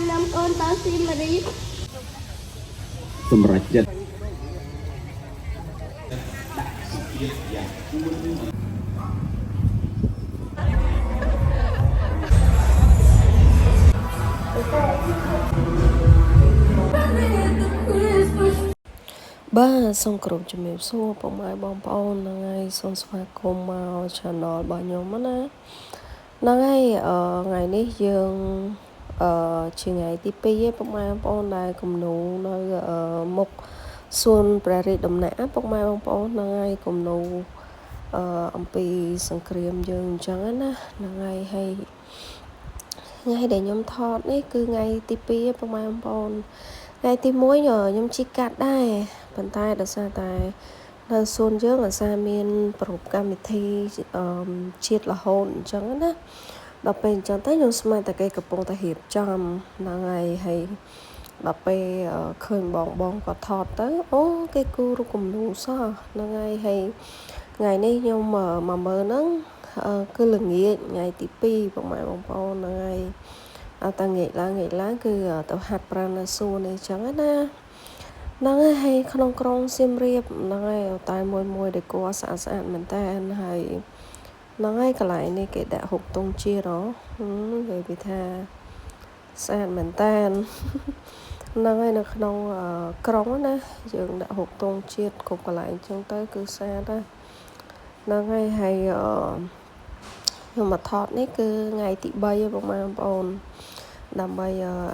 năm con tao xin mà đi សម្រាប់ចិត្តបាទសូមគោរពជំរាបសួរពុកម៉ែបងប្អូនហ្នឹងហើយសូមស្វាគមន៍មក channel របស់ខ្ញុំណាហ្នឹងហើយថ្ងៃនេះយើងជាថ្ងៃទី2ឯងពុកម៉ែបងប្អូនដែលគំនូនៅមុខសួនព្រះរាជដំណាក់ពុកម៉ែបងប្អូនហ្នឹងហើយគំនូអំពីសង្គ្រាមយើងអញ្ចឹងណាហ្នឹងហើយហើយថ្ងៃដែលខ្ញុំថតនេះគឺថ្ងៃទី2ឯងពុកម៉ែបងប្អូនថ្ងៃទី1ខ្ញុំជិះកាត់ដែរប៉ុន្តែដោយសារតែនៅសួនយើងអាសាមានប្រពកម្មវិធីជាតិរហូតអញ្ចឹងណាដល់ពេលអញ្ចឹងទៅខ្ញុំស្មានតែគេកំពុងតែរៀបចំហ្នឹងហើយដល់ពេលឃើញបងគាត់ថតទៅអូគេគូររូបគំនូសោះហ្នឹងហើយថ្ងៃនេះខ្ញុំមកមើលហ្នឹងគឺល្ងាចថ្ងៃទី2ពុកម៉ែបងប្អូនហ្នឹងហើយតាងាកឡើងគឺទៅហាត់ប្រាណនៅសួននេះអញ្ចឹងណាហ្នឹងហើយក្នុងក្រុងសៀមរាបហ្នឹងហើយតែមួយដែលគួរស្អាតមែនតើហើយហ្នឹងហើយកន្លែងនេះគេដាក់ហុកទង់ជាតិនិយាយពីថាស្អាតមែនតើហ្នឹងហើយនៅក្នុងក្រុងណាយើងដាក់ហុកទង់ជាតិគ្រប់កន្លែងអញ្ចឹងទៅគឺស្អាតហ្នឹងហើយខ្ញុំមកថតនេះគឺថ្ងៃទី3បងប្អូនដើម្បី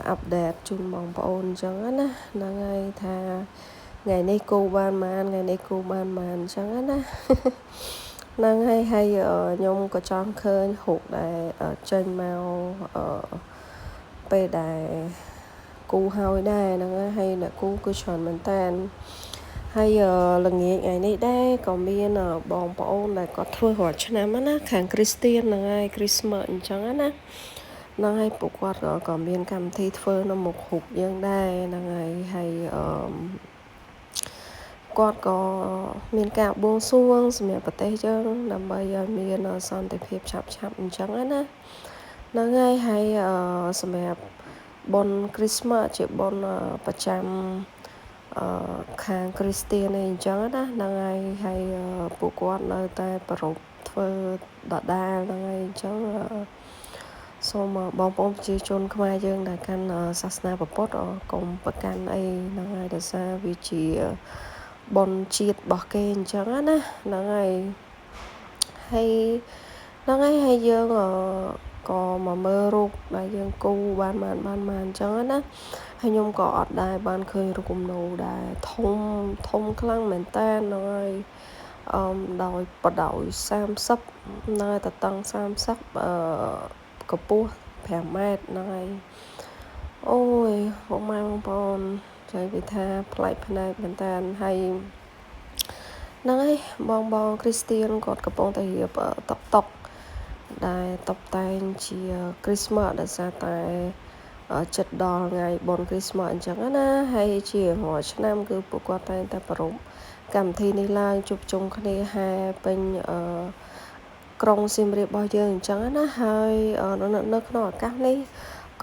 អាប់ដេតជូនបងប្អូនអញ្ចឹងណាហ្នឹងហើយថាថ្ងៃនេះគូបានបានថ្ងៃនេះគូបានបានអញ្ចឹងណាហ្នឹងហើយខ្ញុំក៏ចង់ឃើញរូបដែលចេញមកពេលដែលគូហើយដែរហ្នឹងហើយអ្នកគូគឺច្រើនមែនតើហើយល្ងាចថ្ងៃនេះដែរក៏មានបងប្អូនដែលគាត់ធ្វើរាល់ឆ្នាំណាខាងគ្រីស្ទៀនហ្នឹងហើយគ្រីស្មាស់អញ្ចឹងណាហ្នឹងហើយពួកគាត់ក៏មានកម្មវិធីធ្វើនៅមុខរូបយើងដែរហ្នឹងហើយគាត់ក៏មានការបួងសួងសម្រាប់ប្រទេសយើងដើម្បីឲ្យមានសន្តិភាពឆាប់អញ្ចឹងណាហ្នឹងហើយសម្រាប់បុណ្យគ្រីស្មាស់ជាបុណ្យប្រចាំខាងគ្រីស្ទៀននេះអញ្ចឹងណាហ្នឹងហើយពួកគាត់នៅតែប្រពធ្វើដដែលហ្នឹងហើយអញ្ចឹងសូមបងប្អូនប្រជាជនខ្មែរយើងដែលកាន់សាសនាពុទ្ធកុំប្រកាន់អីហ្នឹងហើយដោយសារវាជាបុណ្យជាតិរបស់គេអញ្ចឹងណាហ្នឹងហើយហើយយើងក៏មកមើលរូបដែលយើងគូបានអញ្ចឹងណាហើយខ្ញុំក៏អត់ដែរបានឃើញរូបគំនូដែលធំខ្លាំងមែនតើហ្នឹងហើយដោយបដោយ30នៅតតឹង30កម្ពស់5ម៉ែត្រហ្នឹងហើយអូយបងប្អូនចៃវិថាប្លែកភ្នែកមែនតើហើយហ្នឹងហើយបងគ្រីស្ទៀនគាត់កំពុងតែរៀបតុកដែលតុបតែងជាគ្រីស្មាស់ដោយសារតែចិត្តដល់ថ្ងៃបុណ្យគ្រីស្មាស់អញ្ចឹងណាហើយជារាល់ឆ្នាំគឺពួកគាត់តែងតែប្រារព្ធកម្មវិធីនេះឡើងជួបជុំគ្នាហែពេញក្រុងសៀមរាបរបស់យើងអញ្ចឹងណាហើយនៅក្នុងឱកាសនេះ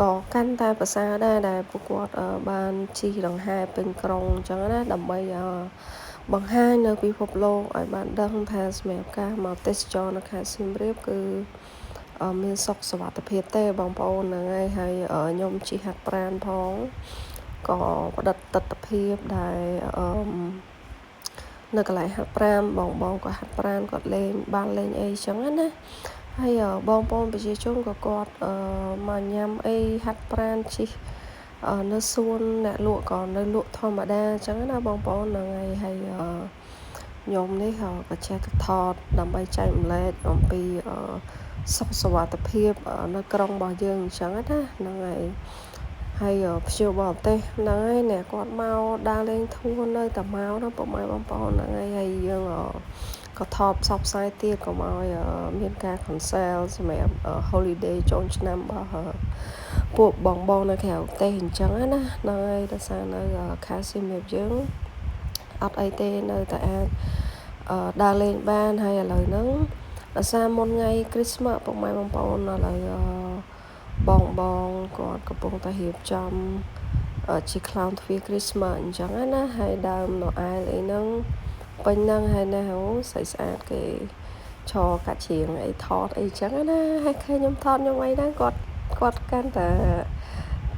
ក៏កាន់តែប្រសើរដែរដែលពួកគាត់បានជិះដង្ហែពេញក្រុងអញ្ចឹងណាដើម្បីបង្ហាញនៅពិភពលោកឲ្យបានដឹងថាសម្រាប់ការមកទេសចរនៅខេត្តសៀមរាបគឺមានសុខសុវត្ថិភាពទេបងប្អូនហ្នឹងហើយខ្ញុំជិះហាត់ប្រាណផងក៏ផ្ដិតទិដ្ឋភាពដែលនៅកន្លែងហាត់ប្រាណបងក៏ហាត់ប្រាណគាត់លេងអីចឹងណាហើយបងប្អូនប្រជាជនក៏គាត់មកញ៉ាំអីហាត់ប្រាណជិះនៅសួនអ្នកលក់ក៏នៅលក់ធម្មតាអញ្ចឹងណាបងប្អូនហ្នឹងហើយខ្ញុំនេះក៏ចេះថតដើម្បីចែកម្លែកអំពីសុខសុវត្ថិភាពនៅក្រុងរបស់យើងអញ្ចឹងណាហ្នឹងហើយព្យាបាលប្រទេសហ្នឹងហើយអ្នកគាត់មកដើរលេងធួនៅតែមកណាពុកម៉ែបងប្អូនហ្នឹងហើយយើង có thọp sọc sai tiết có mỏi miền ca concert mẹ holiday trong năm buộc bong nó khéo tê hình trắng á nơi ta sang nơi khá xiêm miệp dưỡng ấp ấy tê nơi tại đa lên ban hay là lời nắng là xa một ngày Christmas bông mai bông bông là lời bong còn có bông ta hiệp trong chỉ clown phía Christmas chẳng á hay đam nó ai lấy nắng bên năng hay nào xảy ra cái cho cả chuyện ấy thọt ấy chẳng á hay khai nhóm thọt nhóm ấy đang quạt can ta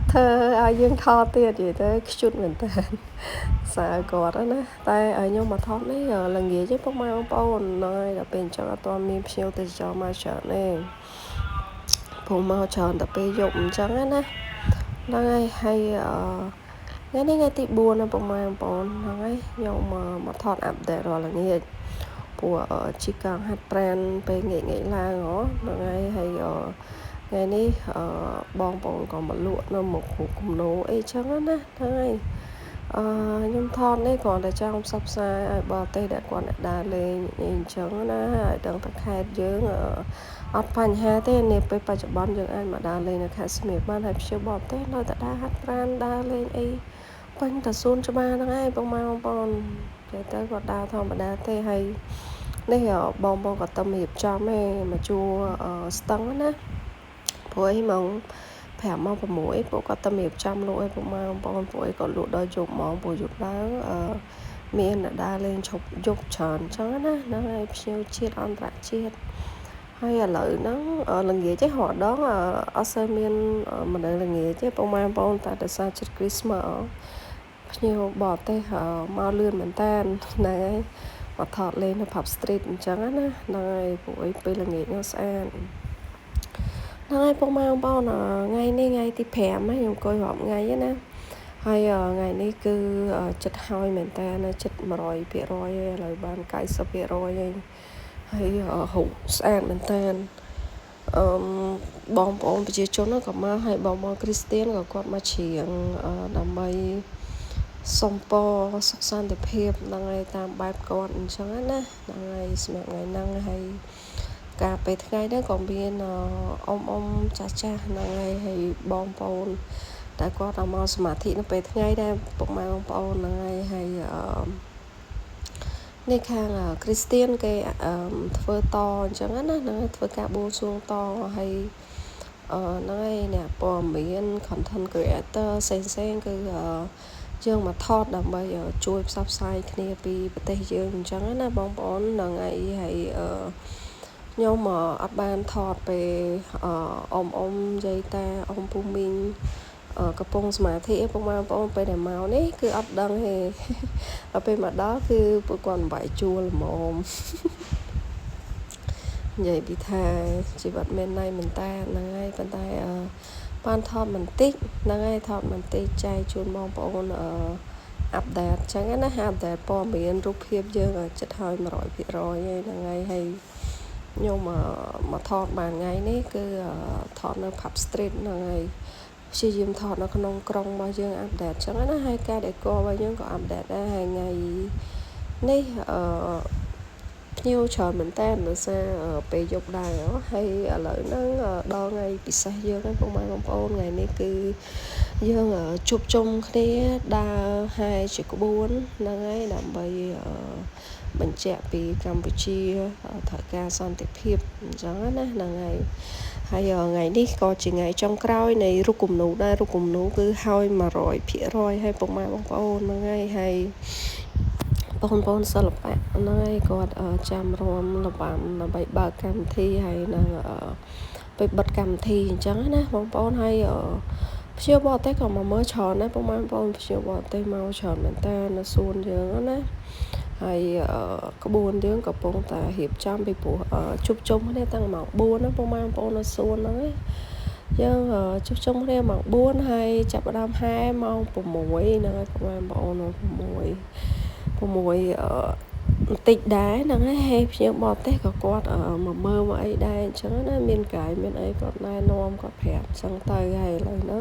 thơ ai dương thọt tiền gì tới chút mình tên sợ quạt đó nè tay ở nhưng mà thọt đấy là nghĩa chứ bông mai bông bông nơi là bên cho toàn miền siêu từ cho mà sợ nè phù màu tròn tập bê dụng chẳng á nè đây hay ngay đây ngay tiệm buồn là bông mai bông nói nhưng mà thọt ẩm để rồi là nghe của chỉ cần hạt brand về nghệ là ngó ngay hay ngày ní bong còn một lụa nó một cùng nấu ấy chẳng á đây nhưng thon đấy còn để trong sắp xa bò tây đã còn đà lên nhìn chẳng á đang tắc hai dưỡng ở phần hai thế nàyไปปัจจุบันยังอันมาดาเลยนะคะสมัยบ้านให้เชื่อบอกเต้เราแต่ได้ฮัตรันดาเลยไอ้เป็นแต่ซูนจะมาทั้งไอ้บางมาบางđể tới còn đa thong mà đa tê hay đây ở bong có tâm hiệp cho mẹ mà chua stăng á phối mong phải mong vào mũi bộ có tâm hiệp trăm lỗi bộ mà bong phối có lụa đôi chụp mong bộ chụp lá miền đã đa lên chụp chụp tròn trắng á nó hay siêu chiết ăn rạ chiết hay là lợi nó là nghĩa chứ họ đó ở sơ miền mà đây là nghĩa chứ bông mai bông tại được sao chích Christmas nhiều bỏ tay họ mau lươn mình tan này mà thọt lên nó pop street chẳng á này buổi bây là nghỉ nó xa này bông mai bao là ngay nay ngay thì phèm á dùng coi họp ngay á nè hay ngày nay cứ chật hoi mình ta nó chật mà rồi bị rồi lời bàn cái sắp bị rồi hay hủ sang mình tan bong bong bây giờ cho nó có mà hay bong bong Christian có con mà chỉ làm mày song po san để phép ngày tam bài con chẳng á ngày ngày năng hay cà phê ngày đó còn bên ông cha ngày hay bong bong đã có làm món mà thị nó về ngày đây bông mai bong bong ngày hay này khang Christian cái phơ to chẳng á nó phơ cá bô xuông to hay ngày nè bỏ miếng content creator sen cái dương mà thọt đầm bây giờ chui sắp sai kia bị tây dương chẳng á bong bóng là ngày hay nhưng mà ấp ban thọt về ông dây ta ông pu minh cái bông mà thì bông mai bôngไป để màu đấy cứ ấp đăng thì ở bên mặt đó cứ còn vải chua là mồm vậy bị thà chỉ vật bên này mình ta là ngay bên tay ban thọt mình tích là ngay thọt mình tích chai chuồn bông bông ấp đẹp chẳng nó ấp đẹp po miền rụp hiệp dương chất hơi mà rồi là ngay hay nhưng mà thọt bàn ngày đấy cứ thọt nó pub street là ngày sử dụng thọt nó không krong bao nhiêu áp đẹp chẳng nó hai ca để cô bao nhiêu có áp đẹp đã hai ngày này nhiều trời mình tan nó sẽ bị dục đài đó hay lợi nó đo ngày bị sai dương cái bông mai bông ôn ngày này cứ dương chụp chung cái đa hai chỉ có 4 là ngay làm bây mình trẻ bị Campuchia thời ca son tiếp hiệp chẳng là ngày hay ngày đi có chỉ ngày trong cõi này ru cùng nụ cứ hơi mà rồi phía rồi hay bông mai bông ôn là ngay hay bông bông sao là bạn nơi còn chăm rom là bạn là bảy bà cam thi hay là bảy bật cam thi chẳng á bông bông hay chưa bỏ tay còn mà mới tròn đấy bông mai bông chưa bỏ tay mau tròn mình ta nó xuôn dương á hay có buồn tiếng có bông ta hiệp trăm bị bùa chụp chung đây tăng màu buồn nó bông mai bông nó xuôn đấy nhưng chụp chung đây màu buồn hay chập đam hai màu của mũi nó bông mai bông nó mùi tịch đá nó hay những bọt tết có quạt mà mơ mà ấy đây chẳng nó miền cái miền ấy còn nai non có phèn sang tay hay lời nó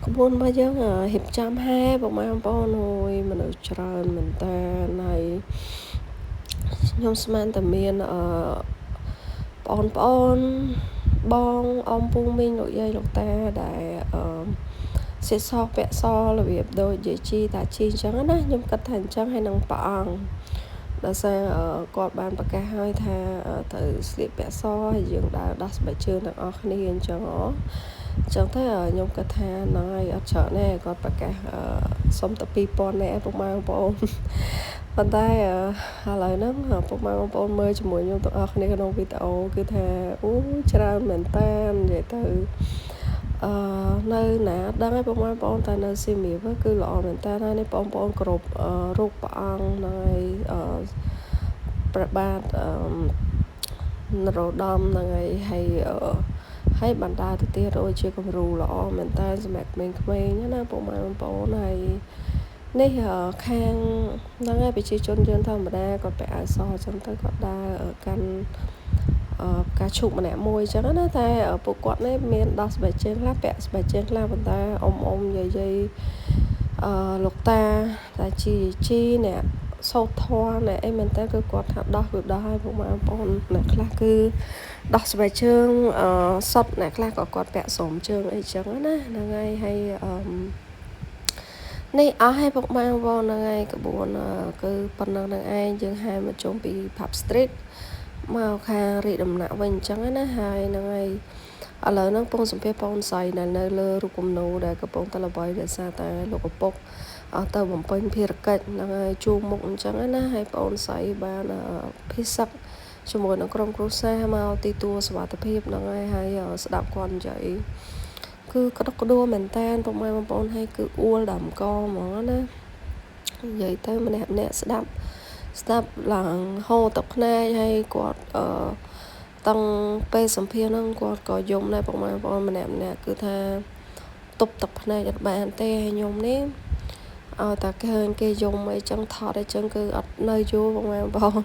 có buôn bao giờ hiệp trăm hai bông mai bông hồi mình ở trời mình ta này ខ្ញុំស្មានតែមានបងបងអ៊ំពូមីងលោកយាយលោកតាដែលសេសពាក់សរបៀបដូចយាយជីតាជីអញ្ចឹងណាខ្ញុំគិតថាអញ្ចឹងហើយនឹងព្រះអង្គដោយសារគាត់បានប្រកាសឲ្យថាត្រូវស្លៀកពាក់សហើយយើងដើរដោះស្បែកជើងទាំងអស់គ្នាអញ្ចឹងចឹងទៅខ្ញុំគិតថាហ្នឹងហើយអត់ច្រើនទេគាត់ប្រកាសសុំតែ2000នាក់ពុកម៉ែបងប្អូនប៉ុន្តែឥឡូវហ្នឹងពុកម៉ែបងប្អូនមើលជាមួយខ្ញុំទាំងអស់គ្នាក្នុងវីដេអូគឺថាអូច្រើនមែនតើនិយាយទៅនៅណាដឹងហើយពុកម៉ែបងប្អូនតែនៅសៀមរាបគឺល្អមែនតើហើយនេះបងប្អូនគ្រប់រូបព្រះអង្គហើយព្រះបាទនរោត្តមហ្នឹងហើយបណ្ដាទៅទៀតដូចជាគំរូល្អមែនតើសម្រាប់ក្មេងៗណាពុកម៉ែបងប្អូនហើយនេះខាងហ្នឹងហើយប្រជាជនយើងធម្មតាគាត់ពាក់អាវសអញ្ចឹងទៅគាត់ដើរកាន់ការឈប់ម្នាក់មួយអញ្ចឹងណាតែពួកគាត់នេះមានដោះស្បែកជើងខ្លះពាក់ស្បែកជើងខ្លះប៉ុន្តែអ៊ំយាយលោកតាជីអ្នកសោតធွာអ្នកអីមែនតើគឺគាត់ថាដោះវាដោះឲ្យពុកម៉ែបងប្អូនអ្នកខ្លះគឺដោះស្បែកជើងសុតអ្នកខ្លះក៏គាត់ពាក់ស្រោមជើងអីចឹងណាហ្នឹងហើយនេះអស់ឲ្យពុកម៉ែបងប្អូនហ្នឹងហើយក្បួនគឺប៉ុណ្ណឹងហ្នឹងឯងយើងហែមកជុំពី Pub Street មកខាងរីដំណាក់វិញអញ្ចឹងណាហើយហ្នឹងហើយឥឡូវហ្នឹងពងសម្ភារបងស្រីដែលនៅលើរូបគំនូដែលកំពុងតែល្បីដោយសារតែលោកឪពុកទៅបំពេញភារកិច្ចហ្នឹងហើយជួបមុខអញ្ចឹងណាហើយបងស្រីបានភិសឹកជាមួយនឹងក្រុមគ្រួសារមកទីទួលសុវត្ថិភាពហ្នឹងហើយស្ដាប់គាត់និយាយគឺក្តុកក្តួលមែនតើពុកម៉ែបងប្អូនហើយគឺអួលដើមកហ្មងណានិយាយទៅម្នាក់ស្ដាប់ឡើងហូរទឹកភ្នែកហើយគាត់តាំងពេលសម្ភារហ្នឹងគាត់ក៏យំដែរពុកម៉ែបងប្អូនម្នាក់គឺថាទប់ទឹកភ្នែកអត់បានទេហើយខ្ញុំនេះតែឃើញគេយំអីចឹងថតអីចឹងគឺអត់នៅយូរពុកម៉ែបងប្អូន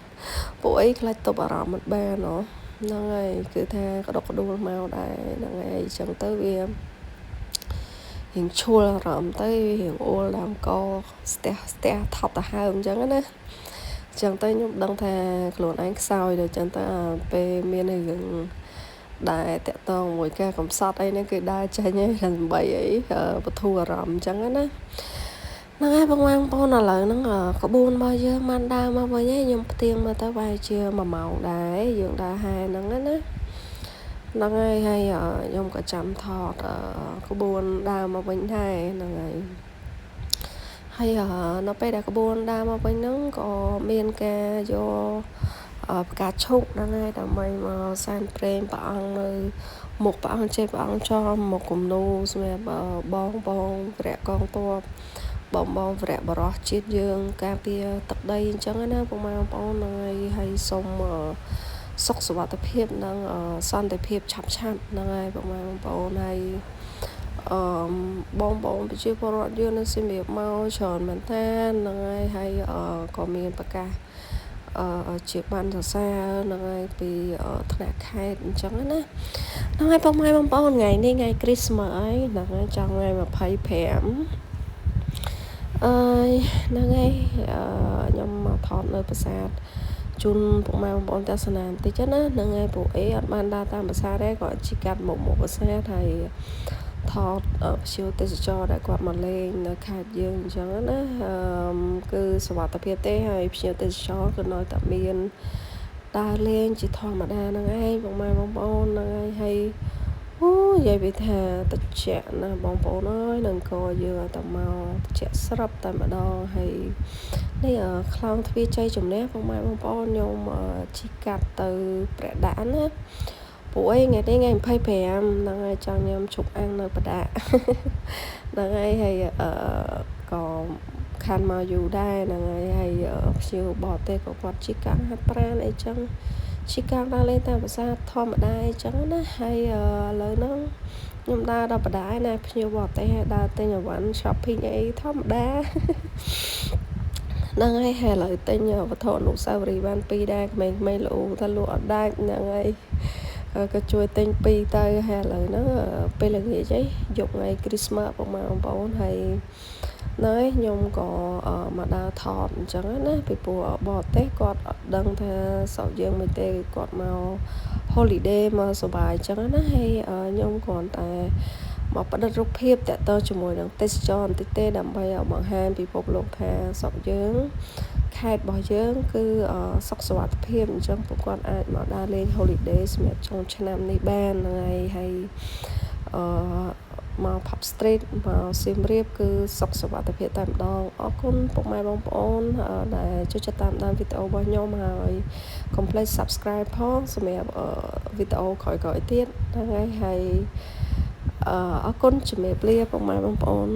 ពួកអីខ្លាចទប់អារម្មណ៍មិនបានហ្នឹងហើយគឺថាក្តុកក្តួលមកដែរហ្នឹងហើយអញ្ចឹងទៅវារៀងឈួលអារម្មណ៍ទៅរៀងអួលដើមកស្ទះថប់ទៅហើមអញ្ចឹងណាចឹងទៅខ្ញុំដឹងថាខ្លួនឯងខ្សោយដល់ចឹងទៅពេលមានរឿងដែលតកតងមួយការកំសត់អីហ្នឹងគឺដើរចេញហើយដើម្បីអីបធូរអារម្មណ៍អញ្ចឹងណាហ្នឹងហើយបងប្អូនឥឡូវហ្នឹងក្បួនរបស់យើងបានដើរមកវិញហើយខ្ញុំផ្ទៀងមកទៅប្រហែលជា1ម៉ោងដែរយើងដើរហែហ្នឹងណាហ្នឹងហើយខ្ញុំក៏ចាំថតក្បួនដើរមកវិញដែរហ្នឹងហើយនៅពេលដែលក្បួនដើរមកវិញហ្នឹងក៏មានការយកផ្កាឈូកហ្នឹងហើយដើម្បីមកសែនព្រេនព្រះអង្គនៅមុខព្រះអង្គចេះព្រះអង្គចំមុខគំនូសម្រាប់បងវរៈកងទ័ពបងវរៈបរោះជាតិយើងការពារទឹកដីអញ្ចឹងណាបងប្អូនហ្នឹងហើយសូមសុខសុវត្ថិភាពនិងសន្តិភាពឆាប់ហ្នឹងហើយបងប្អូនហើយបងប្រជាពលរដ្ឋយើងនៅសៀមរាបមកច្រើនមែនតើហ្នឹងហើយក៏មានប្រកាសជាបានសរសើរហ្នឹងហើយពីថ្នាក់ខេត្តអញ្ចឹងណាហ្នឹងហើយបងប្អូនថ្ងៃនេះថ្ងៃគ្រីស្មាស់ហើយហ្នឹងហើយចង់ថ្ងៃ25ហ្នឹងហើយខ្ញុំមកថតនៅប្រាសាទជូនពុកម៉ែបងប្អូនទស្សនាបន្តិចណាហ្នឹងហើយពួកអត់បានដើរតាមប្រាសាទទេគាត់ជីកាត់មុខប្រាសាទហើយថតភ្ញៀវទេសចរដែលគាត់មកលេងនៅខេត្តយើងអញ្ចឹងណាគឺសុវត្ថិភាពទេហើយភ្ញៀវទេសចរគឺនៅតែមានដើរលេងជាធម្មតាហ្នឹងឯងបងប្អូនហ្នឹងហើយអូនិយាយពីថាតិចណាបងប្អូនអើយនឹងក៏យើងឲ្យតែមកតិចស្រាប់តែម្ដងហើយនេះខ្លោងទ្វារជ័យជំនះបងប្អូនខ្ញុំជីកាត់ទៅព្រះដាក់ណាពួកឯងថ្ងៃនេះថ្ងៃ25ហ្នឹងហើយចង់ញ៉ាំឈុកអាំងនៅបដាហ្នឹងហើយក៏ខានមកយូរដែរហ្នឹងហើយភ្ញៀវបរទេសក៏គាត់ជីកាំងហាត់ប្រាណអីចឹងជីកាំងដើរលេងតាមភាសាធម្មតាអីចឹងណាហើយឥឡូវហ្នឹងខ្ញុំដើរដល់បដាណាភ្ញៀវបរទេសដើរទិញអីវ៉ាន់ shopping អីធម្មតាហ្នឹងហើយឥឡូវទិញវត្ថុអនុស្សាវរីយ៍បាន2ដែរក្មេងៗលោថាលក់អត់ដាច់ហ្នឹងហើយក៏ជួយទិញ2ទៅហើយឥឡូវហ្នឹងពេលល្ងាចយកថ្ងៃគ្រីស្មាស់បងប្អូនហើយ ហ្នឹងហើយខ្ញុំក៏មកដើរថតអញ្ចឹងណាពីព្រោះបរទេសគាត់អត់ដឹងថាស្រុកយើងមិនទេគាត់មក holiday មកសប្បាយអញ្ចឹងណាហើយខ្ញុំគ្រាន់តែមកផ្ដិតរូបភាពតាក់ទងជាមួយនឹងទេសចរបន្តិចទេដើម្បីឲ្យបង្ហាញពិភពលោកថាស្រុកយើងខេត្តរបស់យើងគឺសុខសុវត្ថិភាពអញ្ចឹងពួកគាត់អាចមកដើរលេង holiday សម្រាប់ចុងឆ្នាំនេះបានហ្នឹងហើយអឺមក Pub Street មកសៀមរាបគឺសុខសុវត្ថិភាពតែម្ដងអរគុណពុកម៉ែបងប្អូនដែលចូលចិត្តតាមដានវីដេអូរបស់ខ្ញុំហើយកុំភ្លេច Subscribe ផងសម្រាប់វីដេអូក្រោយៗទៀតហ្នឹងហើយអរគុណជំរាបលាពុកម៉ែបងប្អូន